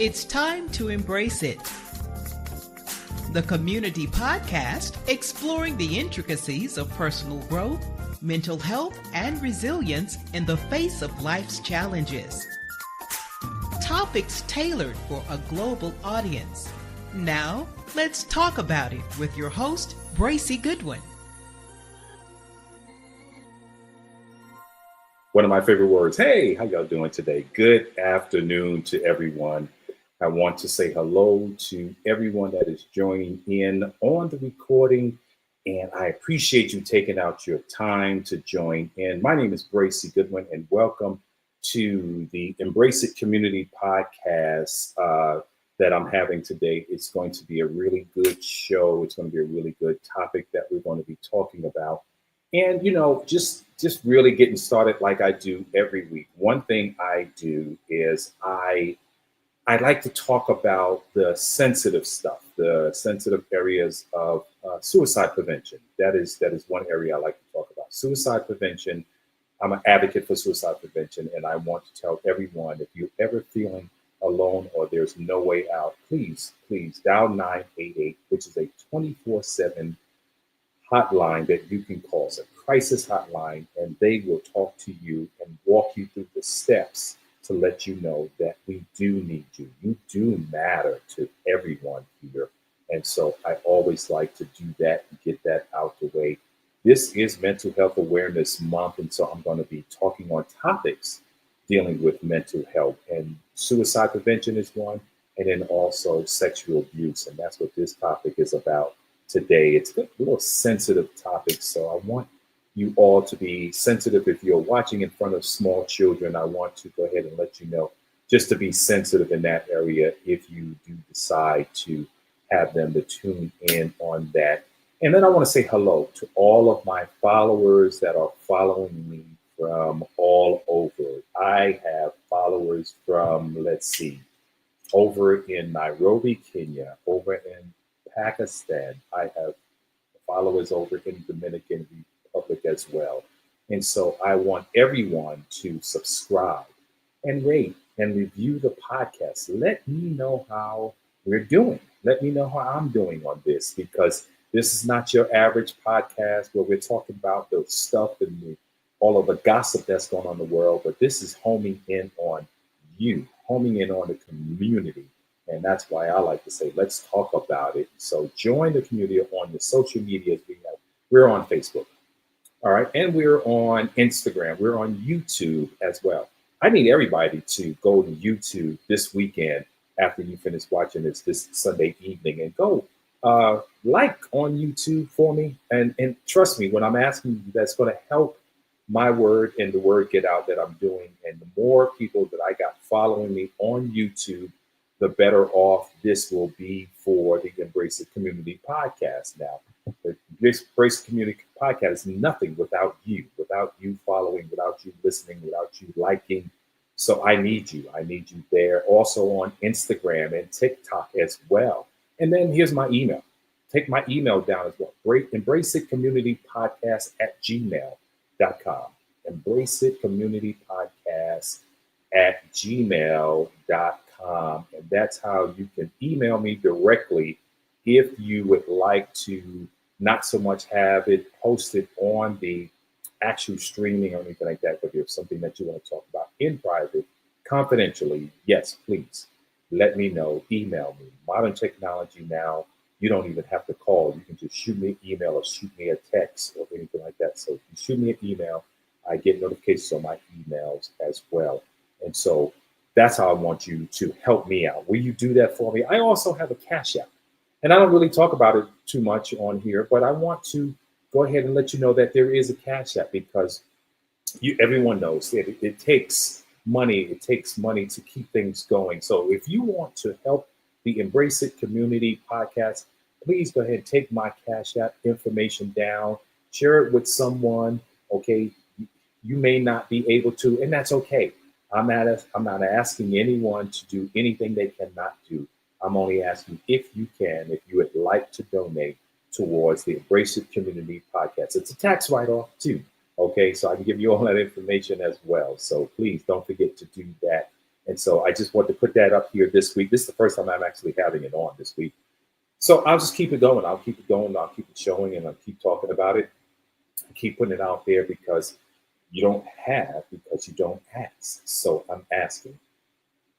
It's time to embrace it. The Community Podcast, exploring the intricacies of personal growth, mental health, and resilience in the face of life's challenges. Topics tailored for a global audience. Now, let's talk about it with your host, Bracy Goodwin. One of my favorite words. Hey, how y'all doing today? Good afternoon to everyone. I want to say hello to everyone that is joining in on the recording, and I appreciate you taking out your time to join in. My name is Bracy Goodwin, and welcome to the Embrace It Community Podcast that I'm having today. It's going to be a really good show. It's going to be a really good topic that we're going to be talking about. And, you know, just really getting started like I do every week. One thing I do is I like to talk about the sensitive stuff, the sensitive areas of suicide prevention. That is one area I like to talk about. Suicide prevention. I'm an advocate for suicide prevention, and I want to tell everyone, if you're ever feeling alone or there's no way out, please dial 988, which is a 24/7 hotline that you can call. It's a crisis hotline, and they will talk to you and walk you through the steps to let you know that we do need you. You do matter to everyone here. And so I always like to do that and get that out the way. This is Mental Health Awareness Month, and so I'm going to be talking on topics dealing with mental health, and suicide prevention is one, and then also sexual abuse. And that's what this topic is about today. It's a little sensitive topic, so I want you all to be sensitive. If you're watching in front of small children, I want to go ahead and let you know just to be sensitive in that area if you do decide to have them to tune in on that. And then I want to say hello to all of my followers that are following me from all over. I have followers from, over in Nairobi, Kenya, over in Pakistan. I have followers over in Dominican Republic as well. And so I want everyone to subscribe and rate and review the podcast. Let me know how we're doing. Let me know how I'm doing on this, because this is not your average podcast where we're talking about the stuff and all of the gossip that's going on in the world, but this is homing in on you, homing in on the community. And that's why I like to say, let's talk about it. So join the community on the social medias we have. We're on Facebook. All right. And we're on Instagram. We're on YouTube as well. I need everybody to go to YouTube this weekend after you finish watching this Sunday evening, and go like on YouTube for me. And trust me, when I'm asking you, that's going to help my word and the word get out that I'm doing. And the more people that I got following me on YouTube, the better off this will be for the Embrace It Community Podcast. Now, the Embrace It Community Podcast is nothing without you following, without you listening, without you liking. So I need you. I need you there. Also on Instagram and TikTok as well. And then here's my email. Take my email down as well. Embrace It Community Podcast at gmail.com. Embrace It Community Podcast at gmail.com. And that's how you can email me directly if you would like to not so much have it posted on the actual streaming or anything like that, but if there's something that you want to talk about in private, confidentially, yes, please let me know. Email me. Modern technology now, you don't even have to call. You can just shoot me an email or shoot me a text or anything like that. So if you shoot me an email, I get notifications on my emails as well. And so that's how I want you to help me out. Will you do that for me? I also have a Cash App. And I don't really talk about it too much on here, but I want to go ahead and let you know that there is a Cash App, because everyone knows it takes money. It takes money to keep things going. So if you want to help the Embrace It Community Podcast, please go ahead and take my Cash App information down, share it with someone. Okay, you may not be able to, and that's okay. I'm not asking anyone to do anything they cannot do. I'm only asking if you would like to donate towards the Embrace It Community Podcast. It's a tax write-off too. Okay, so I can give you all that information as well. So please don't forget to do that. And so I just want to put that up here this week. This is the first time I'm actually having it on this week. So I'll just keep it going. I'll keep it going. I'll keep it showing, and I'll keep talking about it. I keep putting it out there because you don't have because you don't ask. So I'm asking,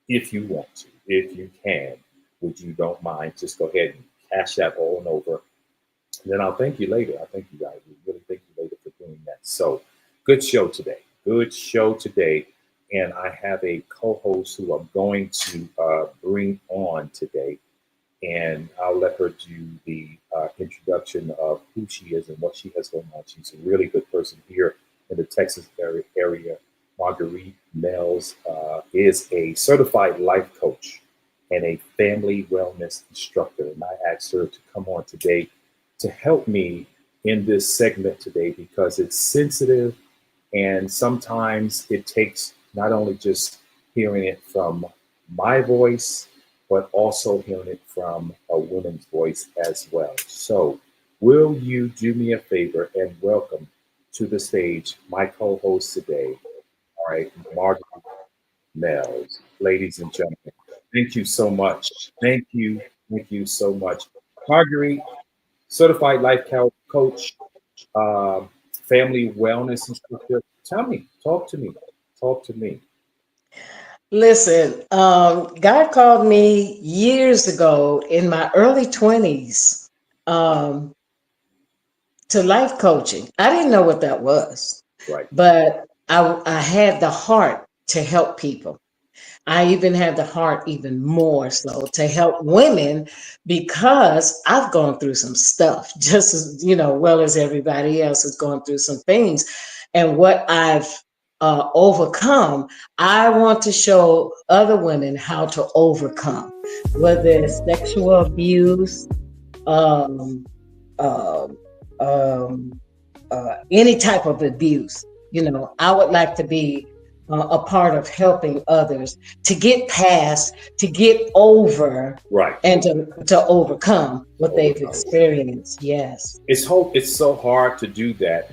if you want to, if you can, would you don't mind, just go ahead and cash that on over. And then I'll thank you later. I thank you guys. We really thank you later for doing that. So good show today. Good show today. And I have a co-host who I'm going to bring on today. And I'll let her do the introduction of who she is and what she has going on. She's a really good person here in the Texas area. Marguerite Mells is a certified life coach and a family wellness instructor. And I asked her to come on today to help me in this segment today because it's sensitive, and sometimes it takes not only just hearing it from my voice, but also hearing it from a woman's voice as well. So will you do me a favor and welcome to the stage my co-host today, all right, Marguerite Mells. Ladies and gentlemen, thank you so much. Thank you so much. Marguerite, certified life coach, family wellness instructor. Tell me, talk to me. Listen, God called me years ago in my early 20s to life coaching. I didn't know what that was, Right. but I had the heart to help people. I even have the heart even more so to help women because I've gone through some stuff just as, well as everybody else has gone through some things. And what I've overcome, I want to show other women how to overcome, whether it's sexual abuse, any type of abuse. I would like to be a part of helping others to get past, to get over, right, and to overcome what they've experienced. Yes, it's so hard to do that.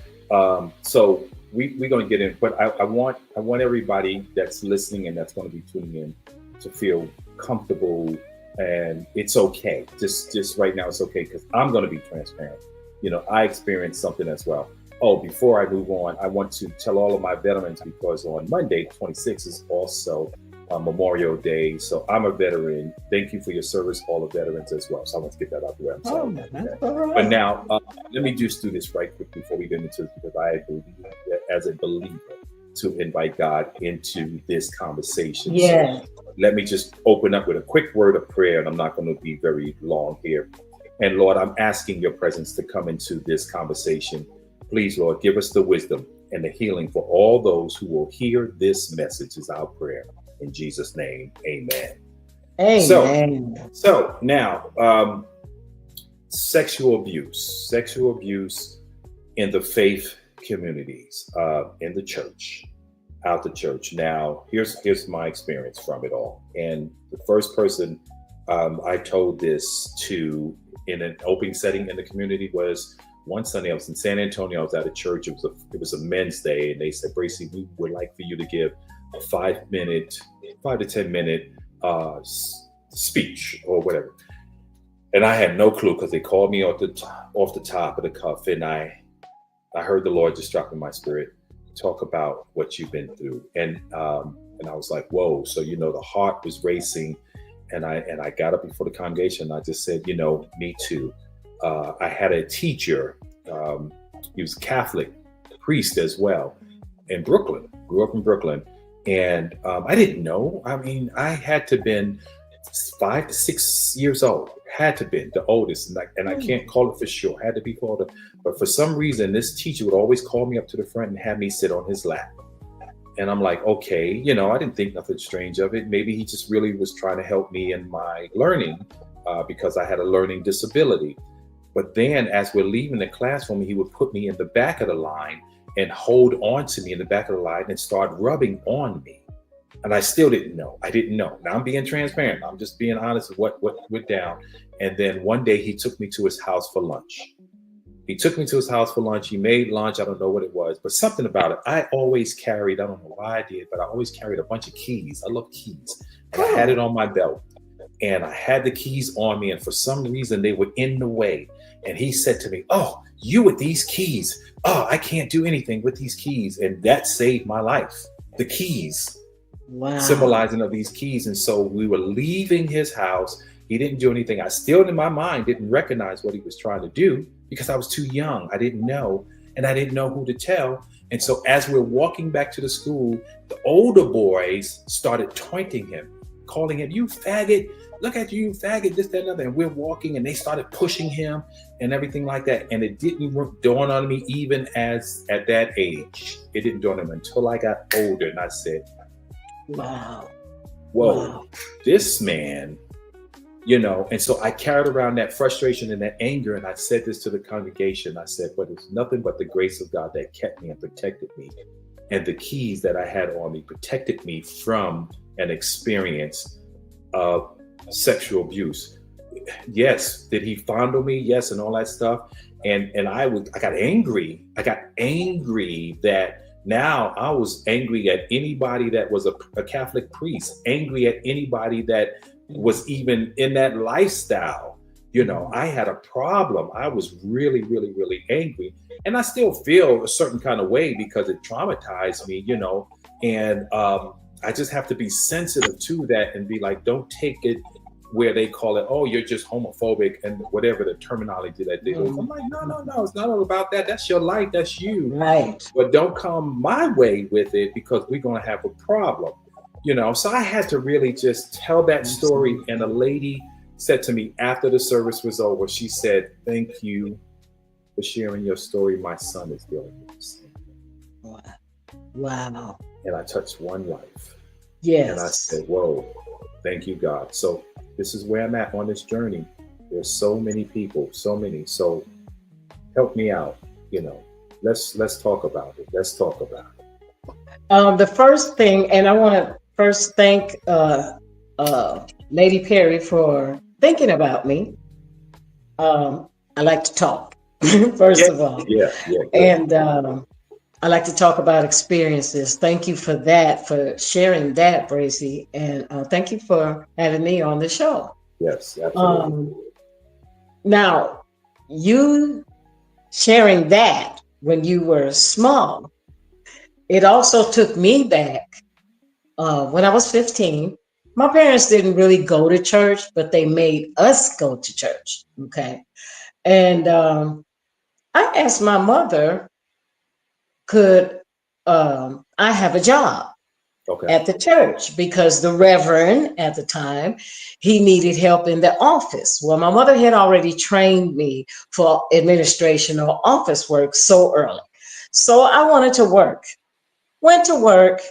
So we're going to get in, but I want everybody that's listening and that's going to be tuning in to feel comfortable, and it's okay. Just right now, it's okay because I'm going to be transparent. I experienced something as well. Oh, before I move on, I want to tell all of my veterans, because on Monday, 26th, is also Memorial Day. So I'm a veteran. Thank you for your service, all the veterans as well. So I want to get that out the way. I'm sorry. Right. But now, let me just do this right quick before we get into this, because I believe as a believer to invite God into this conversation. Yeah. So let me just open up with a quick word of prayer, and I'm not going to be very long here. And Lord, I'm asking your presence to come into this conversation. Please, Lord, give us the wisdom and the healing for all those who will hear this message is our prayer. In Jesus' name, amen. Amen. So now, sexual abuse in the faith communities, in the church, out the church. Now, here's my experience from it all. And the first person I told this to in an open setting in the community was one Sunday. I was in San Antonio. I was at a church. It was a men's day, and they said, "Bracy, we would like for you to give a 5 to 10 minute speech or whatever." And I had no clue because they called me off the top of the cuff, and I heard the Lord just drop in my spirit, talk about what you've been through, and I was like, "Whoa!" So the heart was racing, and I got up before the congregation. And I just said, me too. I had a teacher, he was Catholic priest as well, in Brooklyn, grew up in Brooklyn. And I didn't know. I mean, I had to been 5 to 6 years old, had to been the oldest. And I can't call it for sure, had to be called up. But for some reason, this teacher would always call me up to the front and have me sit on his lap. And I'm like, okay, I didn't think nothing strange of it. Maybe he just really was trying to help me in my learning because I had a learning disability. But then as we're leaving the classroom, he would put me in the back of the line and hold on to me in the back of the line and start rubbing on me. And I still didn't know. I didn't know. Now I'm being transparent. I'm just being honest with what went down. And then one day he took me to his house for lunch. He took me to his house for lunch. He made lunch. I don't know what it was, but something about it. I always carried, I don't know why I did, but I always carried a bunch of keys. I love keys. And I had it on my belt. And I had the keys on me. And for some reason, they were in the way. And he said to me, "Oh, you with these keys. Oh, I can't do anything with these keys." And that saved my life. The keys. Wow. Symbolizing of these keys. And so we were leaving his house. He didn't do anything. I still, in my mind, didn't recognize what he was trying to do because I was too young. I didn't know, and I didn't know who to tell. And so as we're walking back to the school, the older boys started taunting him, calling him, "You faggot, look at you, faggot," this, that, and other. And we're walking, and they started pushing him and everything like that. And it didn't dawn on me even as at that age. It didn't dawn on me until I got older. And I said, wow. whoa, Wow. this man, and so I carried around that frustration and that anger. And I said this to the congregation. I said, "But it's nothing but the grace of God that kept me and protected me. And the keys that I had on me protected me from an experience of sexual abuse." Yes. Did he fondle me? Yes. And all that stuff. And I got angry. I got angry that now I was angry at anybody that was a Catholic priest, angry at anybody that was even in that lifestyle. I had a problem. I was really, really, really angry. And I still feel a certain kind of way because it traumatized me, and I just have to be sensitive to that and be like, don't take it where they call it, "Oh, you're just homophobic," and whatever the terminology that they use. I'm like, no, it's not all about that. That's your life. That's you. Right. But don't come my way with it because we're going to have a problem. So I had to really just tell that story. And a lady said to me after the service was over, she said, "Thank you for sharing your story. My son is dealing with the same thing." Wow. And I touched one life. Yes. And I said, whoa, thank you, God. So this is where I'm at on this journey. There's so many people, so many. So help me out. Let's talk about it. Let's talk about it. The first thing, and I want to first thank Lady Perry for thinking about me. I like to talk, first of all. Yeah. And I like to talk about experiences. Thank you for that, for sharing that, Bracy. And thank you for having me on the show. Yes, absolutely. Now, you sharing that when you were small, it also took me back when I was 15. My parents didn't really go to church, but they made us go to church. Okay. And I asked my mother, could I have a job at the church? Because the reverend at the time, he needed help in the office. Well, my mother had already trained me for administration or office work so early. So I wanted to work. Went to work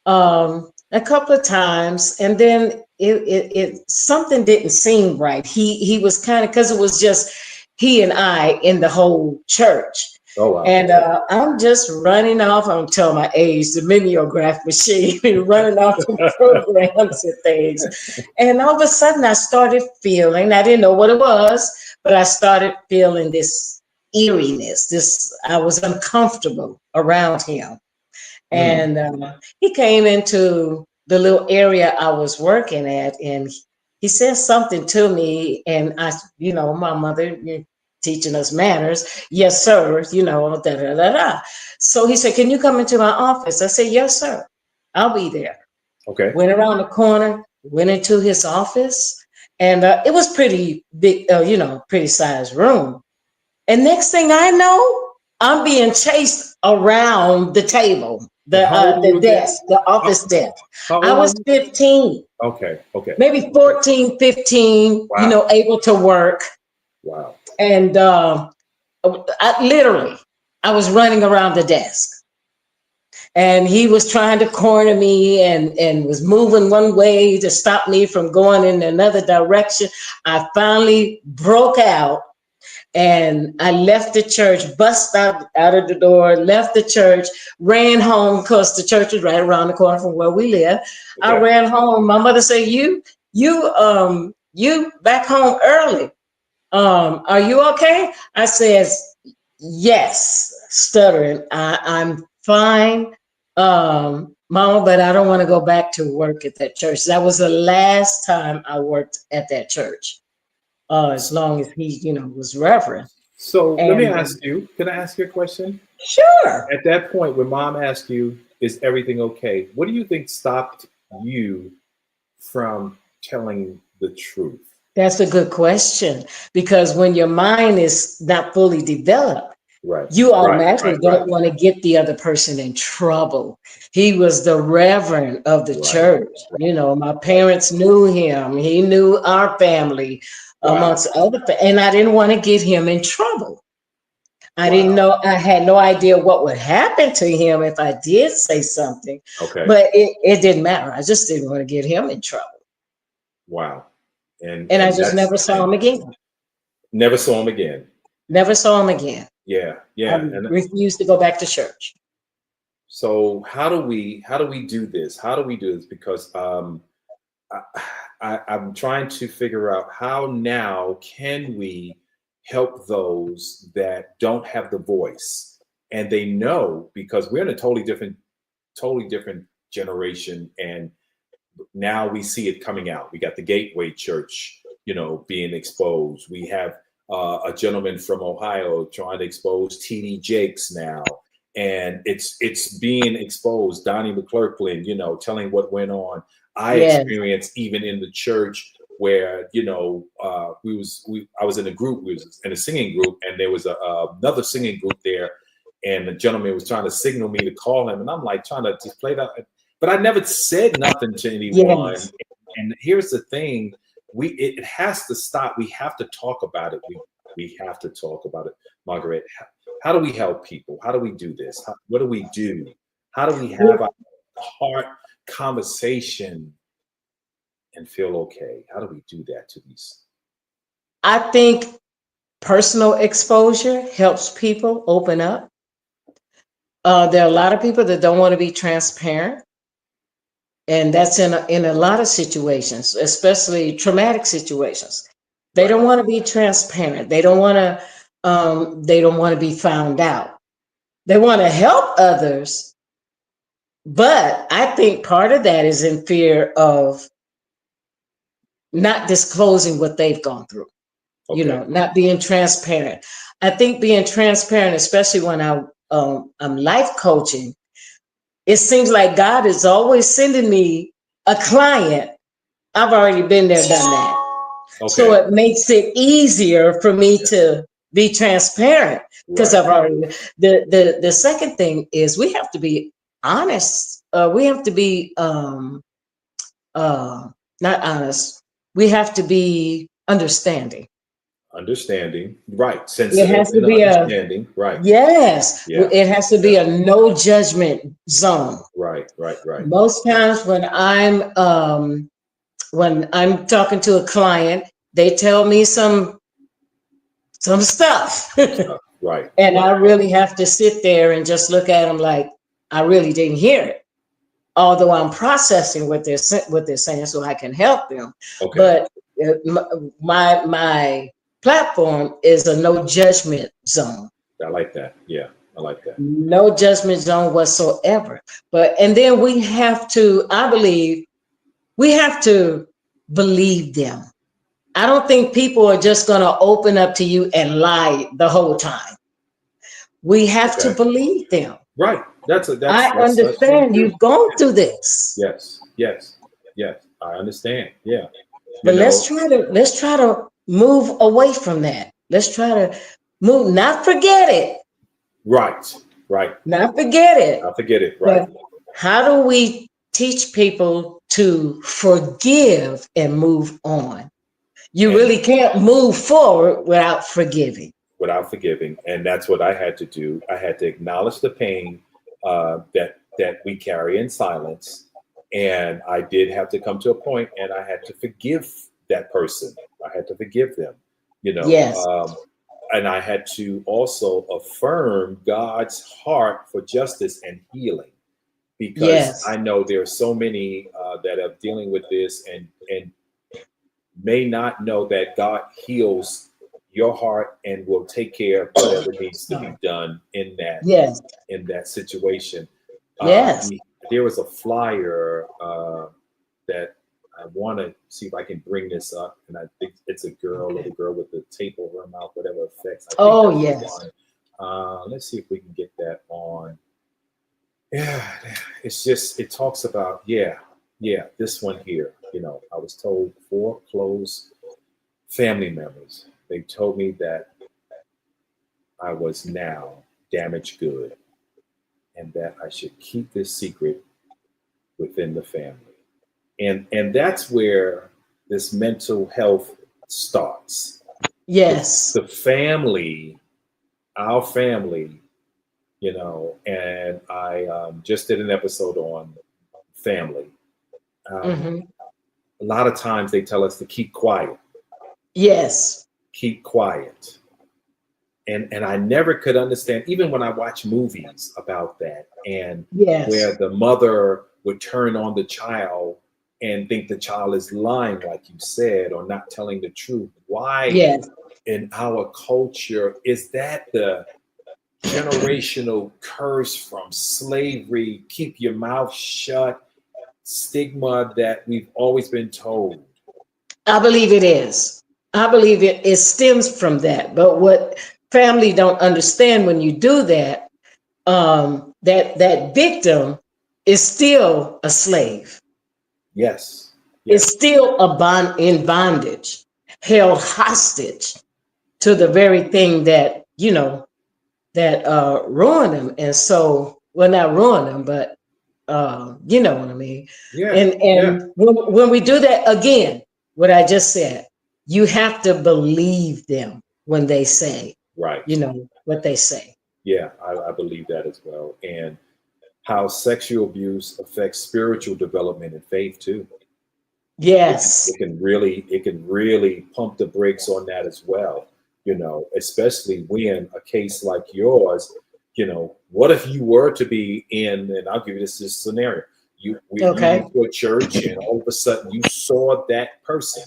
a couple of times, and then it something didn't seem right. He was kind of, because it was just he and I in the whole church. Oh, wow. And I'm just running off, I'm telling my age, the mimeograph machine, running off to programs and things. And all of a sudden I started feeling, I didn't know what it was, but I started feeling this eeriness, I was uncomfortable around him. And he came into the little area I was working at, and he said something to me, and I, my mother, teaching us manners. Yes, sir. Da, da, da, da. So he said, "Can you come into my office?" I said, "Yes, sir. I'll be there." Okay. Went around the corner, went into his office, and it was pretty big, pretty sized room. And next thing I know, I'm being chased around the table, the desk, the office desk. I was 15. Okay. Maybe 14, 15, wow. Able to work. Wow. And I was running around the desk, and he was trying to corner me and was moving one way to stop me from going in another direction. I finally broke out, and I left the church, bust out of the door, left the church, ran home because the church was right around the corner from where we live. Okay. I ran home. My mother said, you back home early. Are you okay? I says, Yes, stuttering. I'm fine, Mama, but I don't want to go back to work at that church. That was the last time I worked at that church. As long as he, was reverend. So let me And ask you, can I ask you a question? sure, At that point, when mom asked you, is everything okay? What do you think stopped you from telling the truth? that's a good question because when your mind is not fully developed, Right, you right, automatically right, right, don't want to get the other person in trouble. He was the reverend of the right. church. My parents knew him. He knew our family, Wow, amongst other, and I didn't want to get him in trouble. I didn't wow. know, I had no idea what would happen to him if I did say something, Okay, but it didn't matter. I just didn't want to get him in trouble. wow. And And I and just that's never saw and him again. never saw him again. Never saw him again. Yeah, I yeah. And refused to go back to church. so how do we do this? How do we do this? Because I, I'm trying to figure out how now can we help those that don't have the voice and they know because we're in a totally different generation, and now we see it coming out. We got the Gateway Church, being exposed. We have a gentleman from Ohio trying to expose TD Jakes now, and it's being exposed. Donnie McClurkin, telling what went on. I Yes, experienced even in the church where I was in a group, we was in a singing group, and there was another singing group there, and the gentleman was trying to signal me to call him, and I'm like trying to just play that, but I never said nothing to anyone. yes. And here's the thing: it has to stop. We have to talk about it. We have to talk about it, Margaret. How do we help people? How do we do this? What do we do? How do we have a heart conversation and feel okay? How do we do that to these? I think personal exposure helps people open up. There are a lot of people that don't want to be transparent, and that's in a lot of situations, especially traumatic situations. They Right. don't want to be transparent. They don't want to. They don't want to be found out. They want to help others, but I think part of that is in fear of not disclosing what they've gone through. Okay. Not being transparent. I think being transparent, especially when I'm life coaching, it seems like God is always sending me a client. I've already been there, done that. So Okay. it makes it easier for me to be transparent because Right. I've already. The second thing is we have to be honest. We have to be uh, not honest. We have to be understanding. Understanding. Right. It Sensitive has to and be a understanding. Right. yes. Yeah. It has to Yeah. be a no judgment zone. Right. Right. Right. Most times when I'm talking to a client, they tell me some stuff, Stuff. Right. and I Right. really have to sit there and just look at them like I really didn't hear it. Although I'm processing what they're saying, so I can help them. Okay. But my platform is a no judgment zone. I like that. Yeah. I like that. No judgment zone whatsoever. And then I believe we have to believe them. I don't think people are just going to open up to you and lie the whole time. We have to Okay. believe them. Right. I That's so understand true. you've gone through this, Yes. Yes. Yes. I understand. Yeah. You but know. let's try to move away from that. Let's try to move, not forget it, Right. Right. not forget it, I forget it. Right. but how do we teach people to forgive and move on? You And really can't move forward without forgiving. without forgiving, and that's what I had to do. I had to acknowledge the pain that we carry in silence, and I did have to come to a point, and I had to forgive that person. I had to forgive them, you know, Yes, and I had to also affirm God's heart for justice and healing, because yes, I know there are so many that are dealing with this and may not know that God heals your heart and will take care of whatever needs to be done Yes. in that situation. Uh, Yes. there was a flyer that I want to see if I can bring this up, and I think it's a girl, Okay. little girl with the tape over her mouth, whatever effects. I think Oh, that's the yes. one. Let's see if we can get that on. Yeah, it's just it talks about this one here. I was told 4 close family members. They told me that I was now damaged good, and that I should keep this secret within the family. And that's where this mental health starts. The, Yes. the family, our family, and I just did an episode on family. Um, Hmm. a lot of times they tell us to Yes. keep quiet. And I never could understand, even when I watch movies about that, and where Yes. the mother would turn on the child and think the child is lying, like you said, or not telling the truth. Why Yes. in our culture is that the generational curse from slavery, keep your mouth shut, stigma that we've always been told? I believe it is. I believe it stems from that. But what family don't understand when you do that, that victim is still a slave. Yes, Is yes, still in bondage, held hostage to the very thing that that ruined them. And so, well, not ruin them, but you know what I mean. yeah, And yeah, when we do that again, what I just said, you have to believe them when they say, right. what they say. Yeah, I believe that as well. And how sexual abuse affects spiritual development and faith too. It can, Yes. it can really it can really pump the brakes on that as well. Especially when a case like yours. What if you were to be in, and I'll give you this scenario. You Okay. went to a church and all of a sudden you saw that person.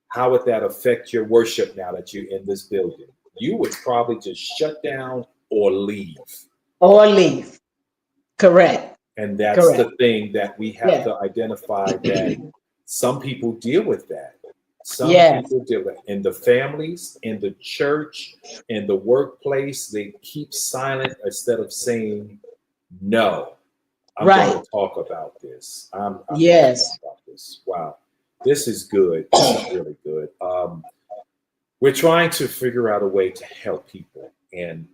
How would that affect your worship now that you're in this building? You would probably just shut down or leave. Or leave. Correct. And that's Correct. the thing that we have Yeah. to identify, that some people deal with that. Some Yes. people deal with it. In the families, in the church, in the workplace, they keep silent instead of saying, no, I'm going Right. to talk about this. I'm going to talk Yes. about this. Wow. This is good. This is really good. We're trying to figure out a way to help people. And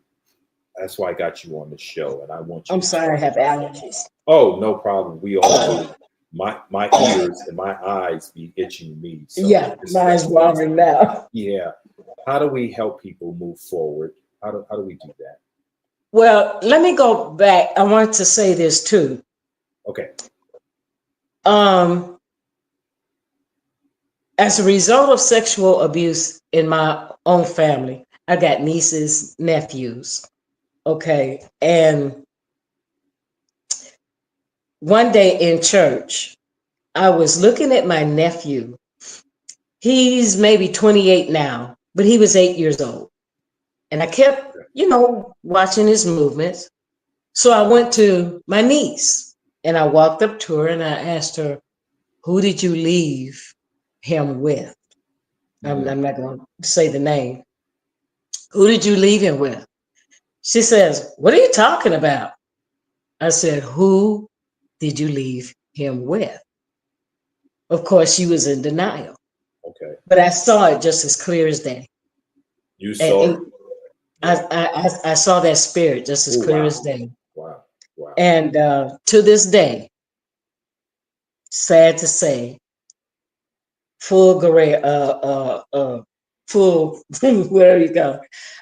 that's why I got you on the show. And I want you I'm to sorry, I talk have about. allergies. Oh, no problem. We all do. My ears and my eyes be itching me. So Yeah, this mine's is amazing. watering now. Yeah. How do we help people move forward? How do we do that? Well, let me go back. I want to say this too. Okay. Um, as a result of sexual abuse in my own family, I got nieces, nephews. Okay. And one day in church, I was looking at my nephew. He's maybe 28 now, but he was 8 years old. And I kept, watching his movements. So I went to my niece and I walked up to her and I asked her, who did you leave him with? Mm, I'm not going to say the name. Who did you leave him with? She says, what are you talking about? I said, who did you leave him with? Of course, she was in denial, okay. but I saw it just as clear as day. You And, saw it. and Yeah. I saw that spirit just as Oh, clear wow. as day. Wow. Wow. And to this day, sad to say, full gray, full, where you go.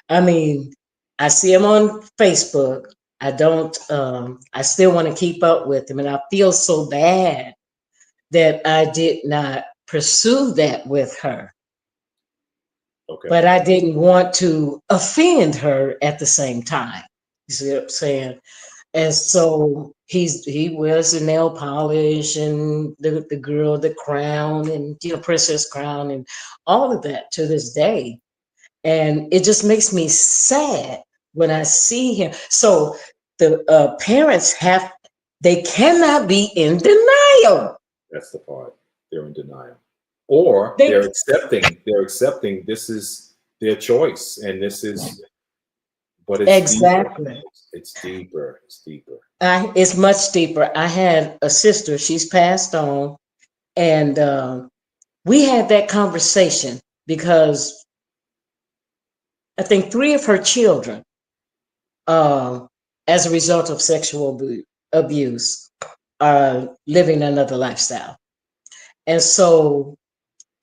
I mean, I see him on Facebook. I don't, I still want to keep up with him. And I feel so bad that I did not pursue that with her. Okay. But I didn't want to offend her at the same time. You see what I'm saying? And so he wears the nail polish and the girl, the crown and princess crown and all of that to this day. And it just makes me sad when I see him. So the parents they cannot be in denial. That's the part. They're in denial. Or They they're accepting this is their choice and this is, but it's deeper. exactly. It's deeper. It's deeper. It's much deeper. I had a sister, she's passed on, and we had that conversation because I think 3 of her children, uh, as a result of sexual abuse, are living another lifestyle. And so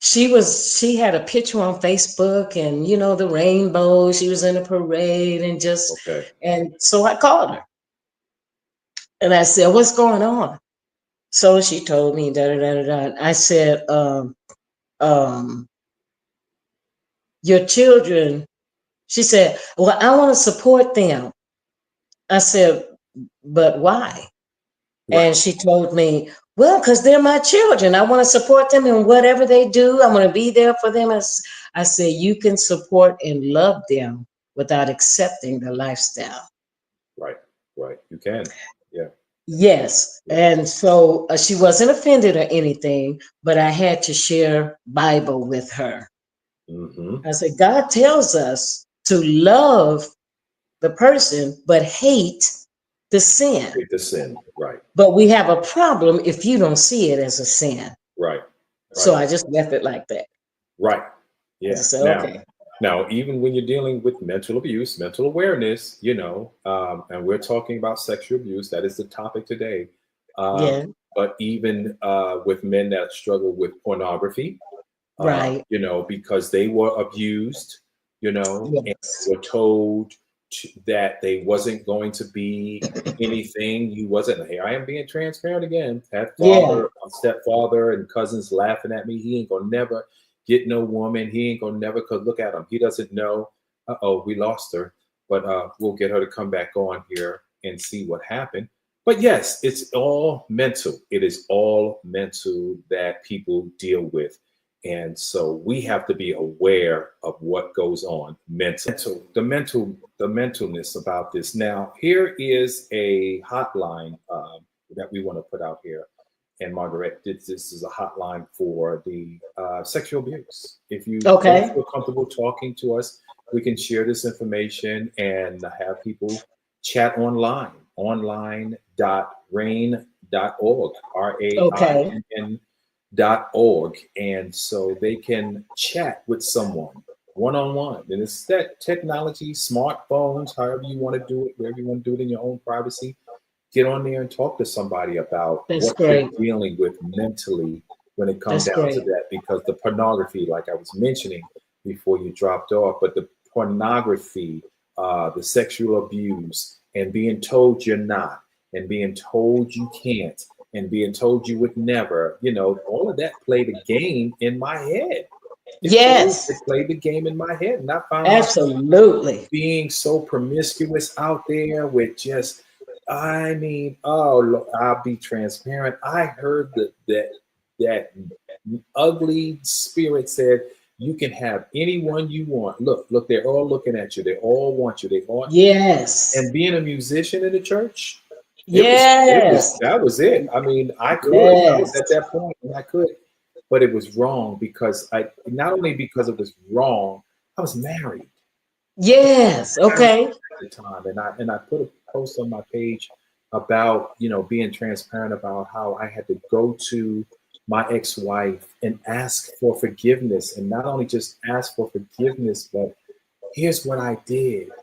she had a picture on Facebook, and the rainbow, she was in a parade, Okay. and so I called her and I said, "What's going on?" So she told me da da da da da. I said, um, "Your children." She said, "Well, I want to support them." I said, "But why?" Right. And she told me, "Well, because they're my children. I want to support them in whatever they do. I want to be there for them." I said, "You can support and love them without accepting the lifestyle." Right. Right. You can. Yeah. Yes. Yeah. And so she wasn't offended or anything, but I had to share Bible with her. Mm-hmm. I said, God tells us to love the person, but hate the sin. Hate the sin. Right. But we have a problem if you don't see it as a sin. Right. So Right. I just left it like that. Right. I Yeah. just said, Now, okay. now, even when you're dealing with mental abuse, mental awareness, and we're talking about sexual abuse, that is the topic today. Um, Yeah. but even with men that struggle with pornography, Right. because they were abused, and Yes. were told that they wasn't going to be anything. You wasn't. Hey, I am being transparent again. Had Yeah. stepfather, and cousins laughing at me. He ain't gonna never get no woman. He ain't gonna never. Cause look at him. He doesn't know. We lost her, but we'll get her to come back on here and see what happened. But yes, it's all mental. It is all mental that people deal with. And so we have to be aware of what goes on the mentalness about this. Now, here is a hotline that we want to put out here. And Margaret, this is a hotline for the sexual abuse. If you don't Okay. feel comfortable talking to us, we can share this information and have people chat online.rain.org, Okay. RAINN.org. And so they can chat with someone one-on-one. And it's that technology, smartphones, however you want to do it, wherever you want to do it in your own privacy, get on there and talk to somebody about That's what you're great. dealing with mentally when it comes That's down to great. that. Because the pornography, like I was mentioning before you dropped off, but the pornography, the sexual abuse, and being told you're not, and being told you can't, and being told you would never, all of that played a game in my head. Yes. It played the game in my head, and I found myself Absolutely. being so promiscuous out there with just, I mean, oh, look, I'll be transparent. I heard that ugly spirit said, you can have anyone you want. Look, they're all looking at you. They all want you. They all, Yes. and being a musician in the church, Yes. that was it. I mean, I was Yes. at that point and I could, but it was wrong because not only because it was wrong, I was married Yes. Okay. at the time, and I put a post on my page about being transparent about how I had to go to my ex-wife and ask for forgiveness, and not only just ask for forgiveness, but here's what I did. I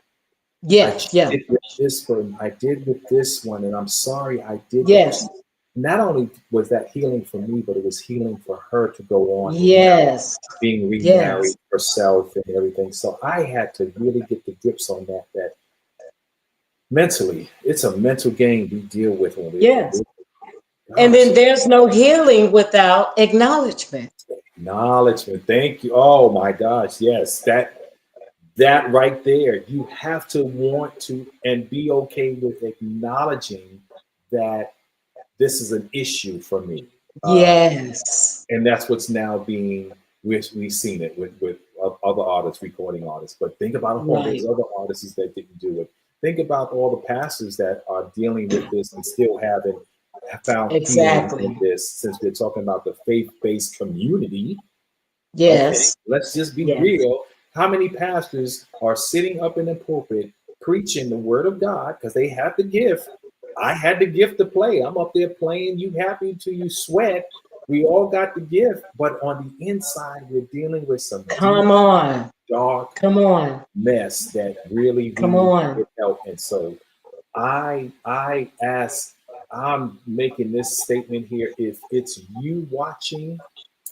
Yeah. Yeah. did with this one. I did with this one, and I'm sorry I did that. Yes. Not only was that healing for me, but it was healing for her to go on and now Yes. being Yes. remarried herself and everything. So I had to really get the grips on that mentally, it's a mental game we deal with when Yes. And gosh, then there's no healing without acknowledgement. acknowledgement. Thank you. Oh my gosh, yes, that right there. You have to want to and be okay with acknowledging that this is an issue for me. Uh, Yes. and that's what's now being we've seen it with other artists, recording artists, but think about all those other artists that didn't do it. Think about all the pastors that are dealing with this and still haven't found healing in this, since we're talking about the faith-based community. Yes. Okay, let's just be real. How many pastors are sitting up in the pulpit preaching the word of God because they have the gift? I had the gift to play. I'm up there playing. You happy till you sweat. We all got the gift, but on the inside, we're dealing with some dark mess that really need help. And so I'm making this statement here. If it's you watching,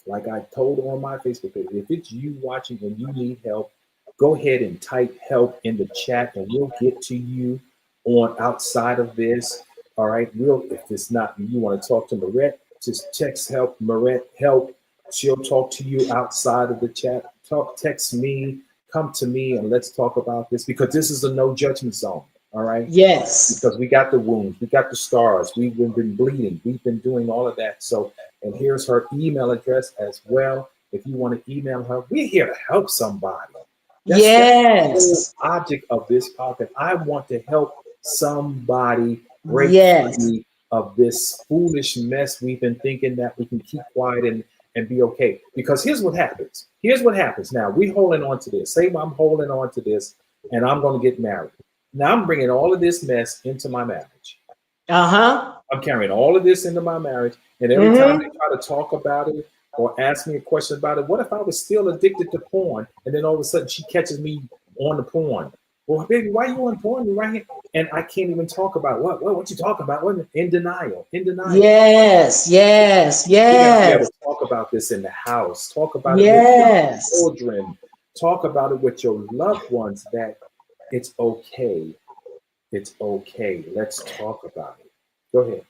like I told on my Facebook page, if it's you watching and you need help, go ahead and type help in the chat and we'll get to you on outside of this. All right. If it's not you want to talk to Marette, just text help, Marette help. She'll talk to you outside of the chat. Text me, come to me, and let's talk about this, because this is a no judgment zone. All right. Yes. Because we got the wounds, we got the scars, we've been bleeding, we've been doing all of that. So, and here's her email address as well. If you want to email her, we're here to help somebody. That's the whole object of this podcast. I want to help somebody break free of this foolish mess we've been thinking that we can keep quiet and be okay. Because here's what happens. Now, we're holding on to this. Say I'm holding on to this and I'm going to get married. Now I'm bringing all of this mess into my marriage. I'm carrying all of this into my marriage. And every time they try to talk about it or ask me a question about it, what if I was still addicted to porn? And then all of a sudden she catches me on the porn. Well, baby, why are you on porn? You're right here. And I can't even talk about what you talking about? In denial. Yes. We gotta be able to talk about this in the house. Talk about it with your children. Talk about it with your loved ones, that it's okay. It's okay. Let's talk about it. Go ahead.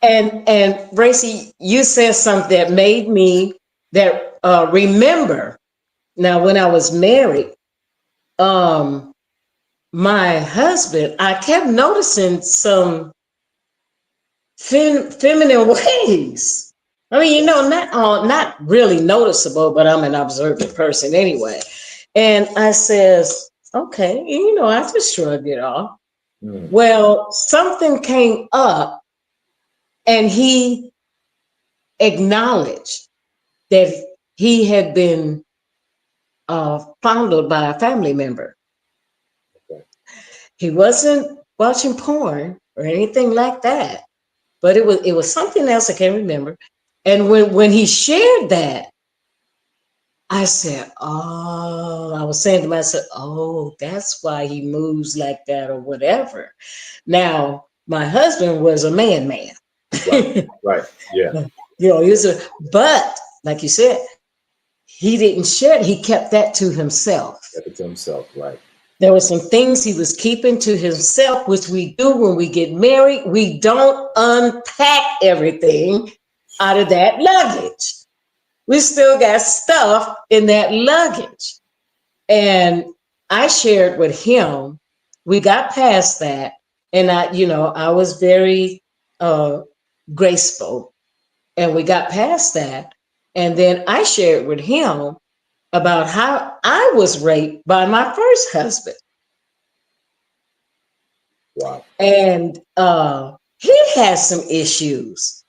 And Bracy, you said something that made me remember. Now, when I was married, my husband, I kept noticing some feminine ways. I mean, not really noticeable, but I'm an observant person anyway. And I says, okay, I just shrugged it off. Well, something came up and he acknowledged that he had been fondled by a family member. He wasn't watching porn or anything like that, but it was something else I can't remember. And when he shared that, I said, I was saying to myself, that's why he moves like that or whatever. Now, my husband was a man. Right. Yeah. But like you said, he didn't share it. He kept that to himself. Right. There were some things he was keeping to himself, which we do when we get married. We don't unpack everything out of that luggage. We still got stuff in that luggage. And I shared with him, we got past that. And I was very graceful, and we got past that. And then I shared with him about how I was raped by my first husband. Wow. And he has some issues.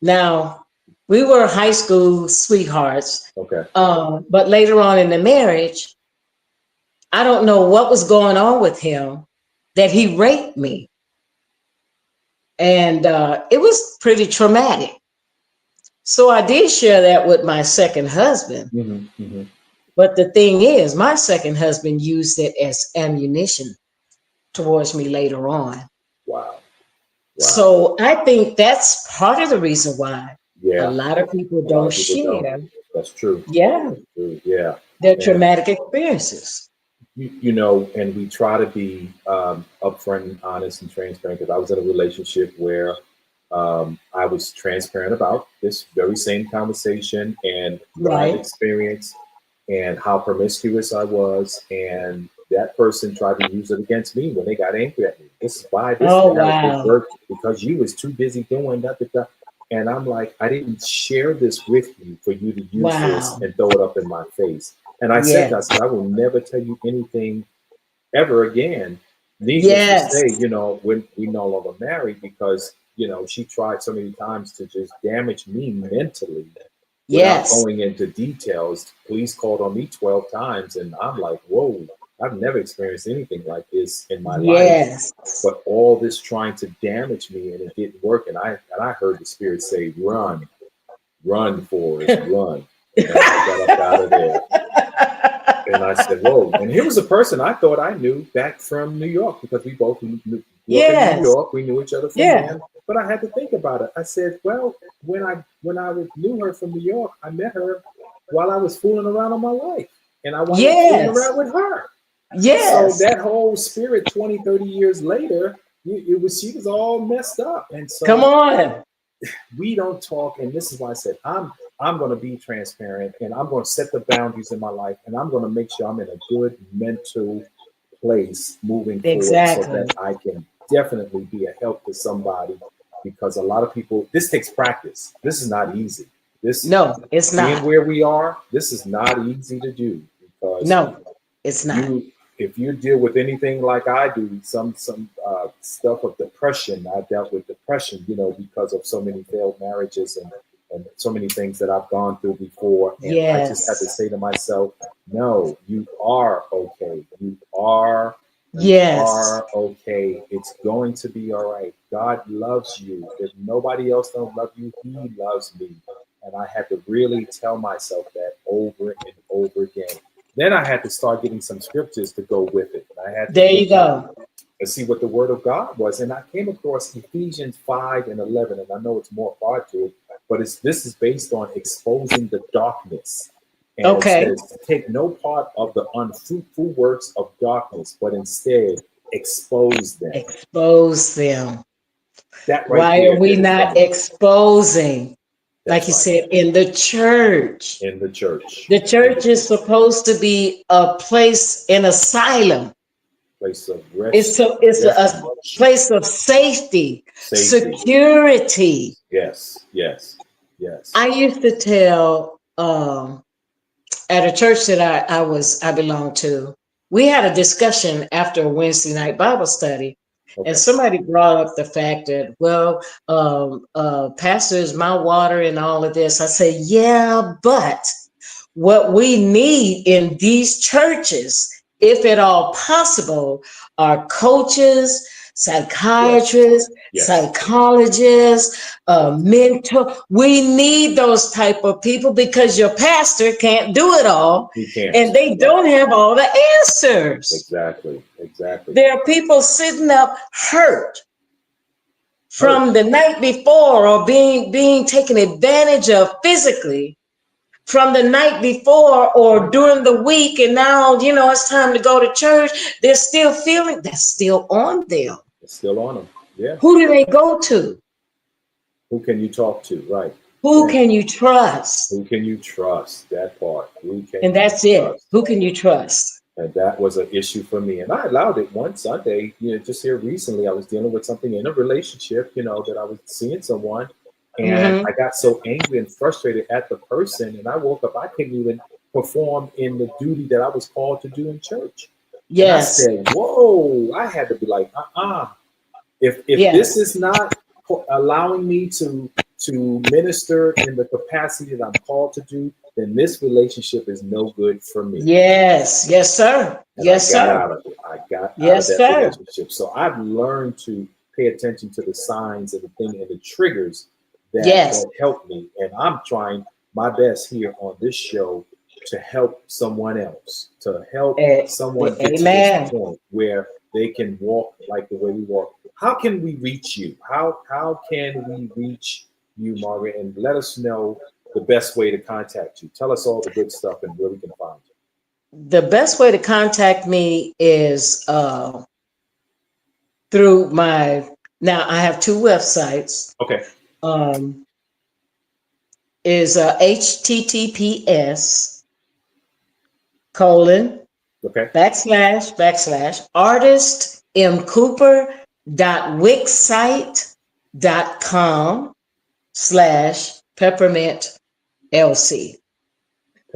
Now, we were high school sweethearts. Okay. But later on in the marriage, I don't know what was going on with him, that he raped me. And it was pretty traumatic. So I did share that with my second husband. But the thing is, my second husband used it as ammunition towards me later on. Wow. So I think that's part of the reason why a lot of people don't share. That's true. Yeah. That's true. Yeah. Their traumatic experiences. And we try to be upfront and honest and transparent, because I was in a relationship where I was transparent about this very same conversation and my experience and how promiscuous I was. And that person tried to use it against me when they got angry at me. This is why this worked, because you was too busy doing that. And I'm like, I didn't share this with you for you to use this and throw it up in my face. And I said, Yes. I will never tell you anything ever again. Needless to Yes. say, when we no longer married, because she tried so many times to just damage me mentally without Yes. going into details. Police called on me 12 times, and I'm like, whoa, I've never experienced anything like this in my life. Yes. But all this trying to damage me, and it didn't work. And I heard the Spirit say, run, Forrest, run. And I got up out of there. And I said, whoa. And here was a person I thought I knew back from New York, because we both grew up in New Yes. York. We knew each other from Yeah. then. But I had to think about it. I said, well, when I knew her from New York, I met her while I was fooling around on my life. And I wound up fooling Yes. around with her. Yes. So that whole spirit 20, 30 years later, she was all messed up. And so Come on. we don't talk. And this is why I said, I'm going to be transparent, and I'm going to set the boundaries in my life, and I'm going to make sure I'm in a good mental place moving forward, so that I can definitely be a help to somebody, because a lot of people, this takes practice. This is not easy. No, it's not. Being where we are, this is not easy to do, because no, it's not. If you deal with anything like I do, some stuff of depression, I dealt with depression, because of so many failed marriages and so many things that I've gone through before. And I just had to say to myself, no, you are okay. You are okay. It's going to be all right. God loves you. If nobody else don't love you, He loves me. And I had to really tell myself that over and over again. Then I had to start getting some scriptures to go with it. I had to there you go. And see what the word of God was. And I came across Ephesians 5:11, and I know it's more part to it, but this is based on exposing the darkness. And okay. It says, take no part of the unfruitful works of darkness, but instead expose them. Expose them. That right Why there, are we not exposing? Like you said, in the church. In the church. The church is supposed to be a place, an asylum. Place of rest. It's a place of safety, security. Yes. I used to tell at a church that I belonged to, we had a discussion after a Wednesday night Bible study. Okay. And somebody brought up the fact that, pastor is my water and all of this. I say, yeah, but what we need in these churches, if at all possible, are coaches, psychiatrists, psychologists, mentor. We need those type of people, because your pastor can't do it all. He can't. And they don't have all the answers. Exactly. There are people sitting up hurt from the night before, or being taken advantage of physically from the night before or during the week. And now, it's time to go to church. They're still feeling that's still on them. It's still on them. Yeah. Who do they go to? Who can you talk to? Right. Who can you trust? Who can you trust? That part. And that's it. Who can you trust? And that was an issue for me. And I allowed it one Sunday, just here recently. I was dealing with something in a relationship, that I was seeing someone. And I got so angry and frustrated at the person. And I woke up, I couldn't even perform in the duty that I was called to do in church. Yes. And I said, whoa, I had to be like, If this is not allowing me to minister in the capacity that I'm called to do, then this relationship is no good for me. Yes, sir. And I got out of that relationship. So I've learned to pay attention to the signs and the triggers that help me. And I'm trying my best here on this show to help someone else, to help someone get to this point where they can walk like the way we walk. How can we reach you? How can we reach you, Margaret? And let us know the best way to contact you. Tell us all the good stuff and where we can find you. The best way to contact me is through now I have 2 websites. Okay. Is https:// artistmcooper.wixsite.com/peppermintlc.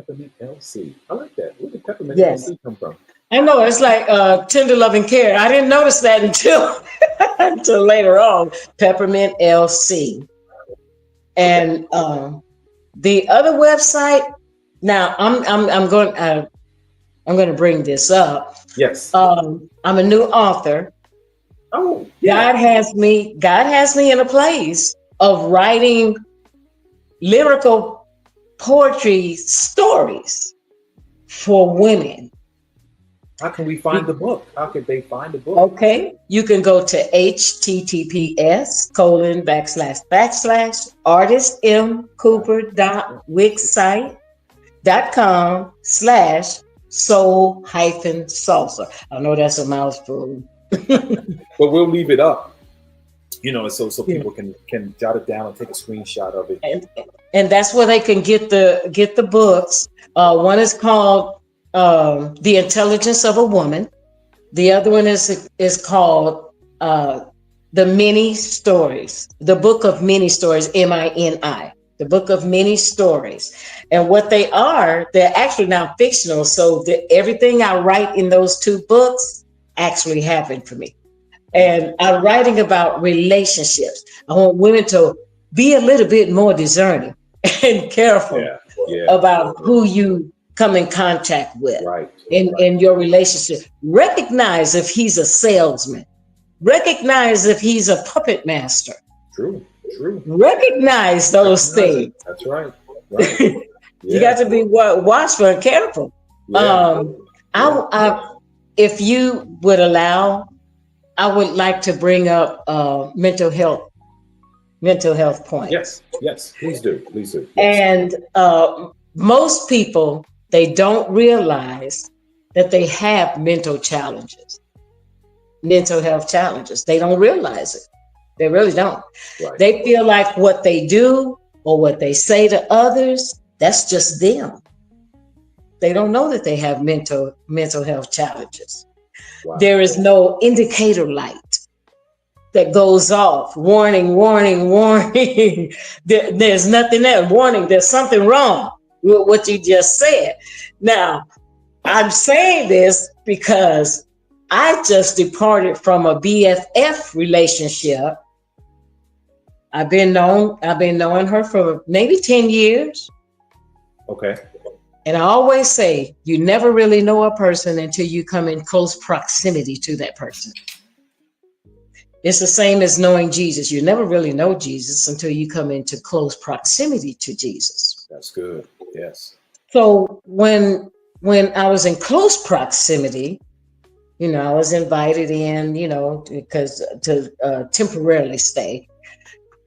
Peppermint LC. I like that. Where did Peppermint Yes. LC come from? I know it's like tender loving care. I didn't notice that until until later on. Peppermint LC. And the other website. Now I'm going to bring this up. Yes. I'm a new author. Oh, yeah. God has me in a place of writing lyrical poetry stories for women. How can we find the book? How could they find the book? Okay, you can go to https://artistmcooper.wixsite.com/soul-salsa. I know that's a mouthful. But we'll leave it up, so people can jot it down and take a screenshot of it. And that's where they can get the books. One is called The Intelligence of a Woman. The other one is called The Many Stories, the Book of Many Stories, MINI, the Book of Many Stories. And what they are, they're actually now fictional. So everything I write in those two books actually happened for me. And I'm writing about relationships. I want women to be a little bit more discerning and careful about who you come in contact with in your relationship. Recognize if he's a salesman. Recognize if he's a puppet master. True. Recognize those things. That's right. You got to be watchful and careful. Yeah. If you would allow, I would like to bring up mental health points. Yes, please do. Yes. And most people, they don't realize that they have mental health challenges. They don't realize it. They really don't. Right. They feel like what they do or what they say to others, that's just them. They don't know that they have mental health challenges. Wow. There is no indicator light that goes off. Warning. There's nothing there. Warning, there's something wrong with what you just said. Now, I'm saying this because I just departed from a BFF relationship. I've been knowing her for maybe 10 years. Okay. And I always say, you never really know a person until you come in close proximity to that person. It's the same as knowing Jesus. You never really know Jesus until you come into close proximity to Jesus. That's good. Yes. So when I was in close proximity, I was invited in, because to temporarily stay.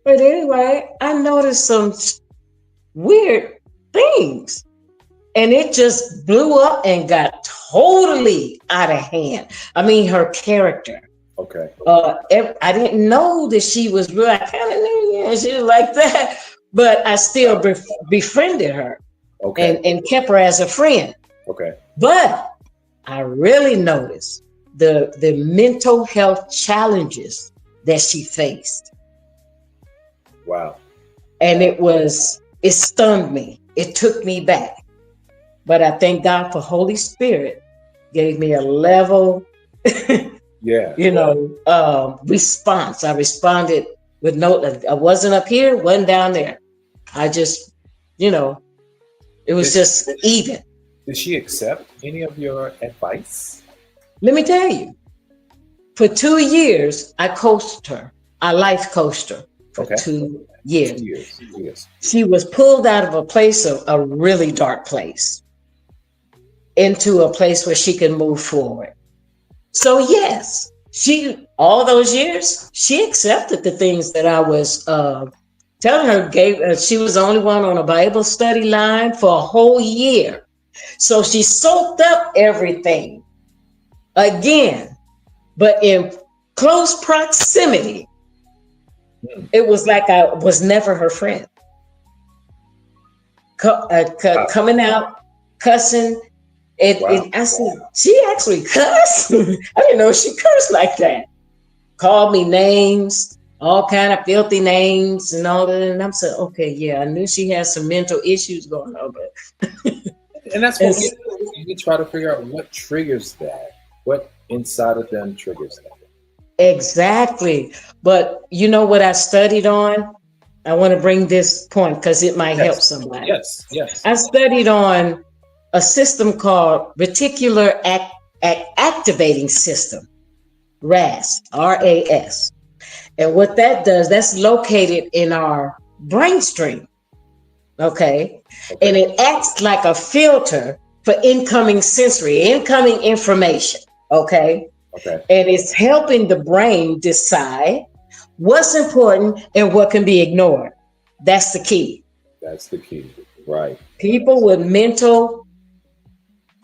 But anyway, I noticed some weird things. And it just blew up and got totally out of hand. I mean, her character. Okay. I didn't know that she was real. I kind of knew, she was like that. But I still befriended her. Okay. And kept her as a friend. Okay. But I really noticed the mental health challenges that she faced. Wow. And it stunned me. It took me back. But I thank God for Holy Spirit gave me a level, response. I responded with I wasn't up here, wasn't down there. I just, it was just even. Did she accept any of your advice? Let me tell you, for 2 years, I coached her. I life coached her for 2 years. 2 years. Yes. She was pulled out of a place, a really dark place, into a place where she can move forward. So yes, all those years, she accepted the things that I was telling her. She was the only one on a Bible study line for a whole year. So she soaked up everything again, but in close proximity, it was like I was never her friend. Coming out, cussing. I said, she actually cussed. I didn't know she cursed like that. Called me names, all kind of filthy names and all that. And I'm saying, okay, yeah, I knew she had some mental issues going on, but And that's what we try to figure out what triggers that. What inside of them triggers that. Exactly. But you know what I studied on? I want to bring this point because it might help somebody. Yes, yes. I studied on a system called reticular activating system, RAS, RAS. And what that does, that's located in our brainstem. Okay. And it acts like a filter for incoming information. Okay. And it's helping the brain decide what's important and what can be ignored. That's the key. That's the key. Right. People with mental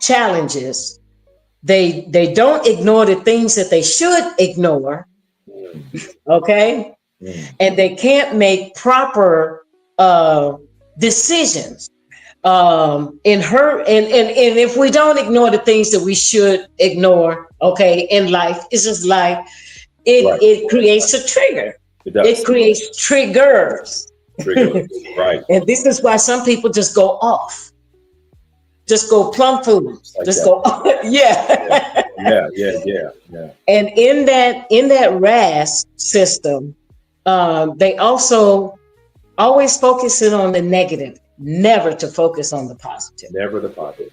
challenges, they don't ignore the things that they should ignore. Okay. And they can't make proper decisions. And if we don't ignore the things that we should ignore, okay, in life, it's just like it creates a trigger. It creates triggers. Right. And this is why some people just go off. Just go plum food. Like just go yeah. And in that RAS system, they also always focus in on the negative, never to focus on the positive. Never the positive.